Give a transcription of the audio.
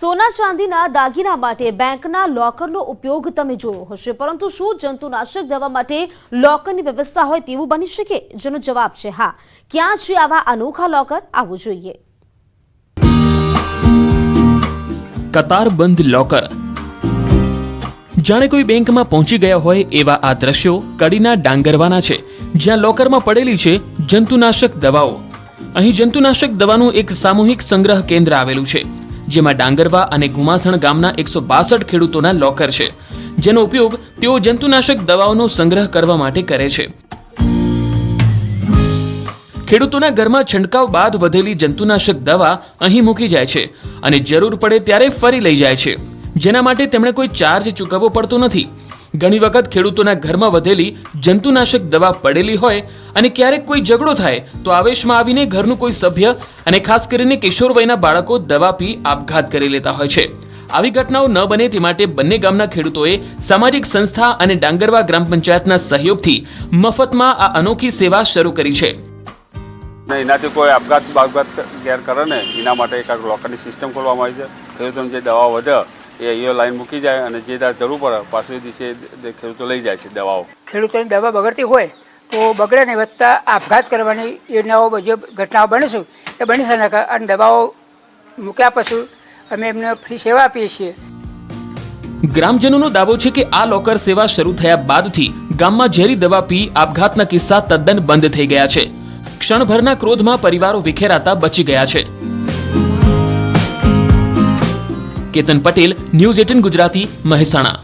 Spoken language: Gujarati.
સોના ચાંદીના દાગીના માટે બેંકના લોકરનો ઉપયોગ તમે જોયો હશે, પરંતુ શું જંતુનાશક દવા માટે લોકરની વ્યવસ્થા હોય તેવું બની શકે? જેનો જવાબ છે હા. ક્યાં છે આવા અનોખા લોકર? આવવું જોઈએ. કતારબંધ લોકર. જાણે કોઈ બેંકમાં પહોંચી ગયા હોય એવા આ દ્રશ્યો કડીના ડાંગરવાના છે, જ્યાં લોકરમાં પડેલી છે જંતુનાશક દવાઓ. અહીં જંતુનાશક દવાનું એક સામૂહિક સંગ્રહ કેન્દ્ર આવેલું છે, જેમાં ડાંગરવા અને ગુમાસણ ગામના 162 ખેડૂતોના લોકર છે, જેનો ઉપયોગ તેઓ જંતુનાશક દવાઓનો સંગ્રહ કરવા માટે કરે છે. ખેડૂતોના ઘરમાં છંટકાવ બાદ વધેલી જંતુનાશક દવા અહીં મૂકી જાય છે અને જરૂર પડે ત્યારે ફરી લઈ જાય છે, જેના માટે તેમણે કોઈ ચાર્જ ચૂકવવો પડતો નથી. ઘણી વખત ખેડૂતોના ઘરમાં વધેલી જંતુનાશક દવા પડેલી હોય અને ક્યારેક કોઈ ઝઘડો થાય તો આવેશમાં આવીને ઘરનું કોઈ સભ્ય અને ખાસ કરીને કિશોર વયના બાળકો દવા પી આપઘાત કરી લેતા હોય છે. આવી ઘટનાઓ ન બને તે માટે બંને ગામના ખેડૂતોએ સામાજિક સંસ્થા અને ડાંગરવા ગ્રામ પંચાયતના સહયોગથી મફતમાં આ અનોખી સેવા શરૂ કરી છે. એનાથી કોઈ આપઘાત ગેર કરે ને એના માટે એક લોકરની સિસ્ટમ ખોલવામાં આવી છે. ખેડૂતોને જે દવા વધે એ અહીંયા લાઈન મૂકી જાય અને જે દાર જરૂર પડે પાછળ દિવસે ખેડૂતો લઈ જાય છે દવાઓ. ખેડૂતોની દવા બગડતી હોય તો બગડે ને વધતા આપઘાત કરવાની યોજનાઓ જે ઘટનાઓ બને છે એ બની શકે અને દવાઓ મૂક્યા પછી અમે એમને ફ્રી સેવા આપીએ છીએ. ગ્રામજનોનો દાવો છે કે આ લોકર સેવા શરૂ થયા બાદથી ગામમાં ઝેરી દવા પી આપઘાતના કિસ્સા તદ્દન બંધ થઈ ગયા છે. ક્ષણભરના ક્રોધમાં પરિવારો વિખેરાતા બચી ગયા છે. કેતન પટેલ, ન્યૂઝ 18 ગુજરાતી, મહેસાણા.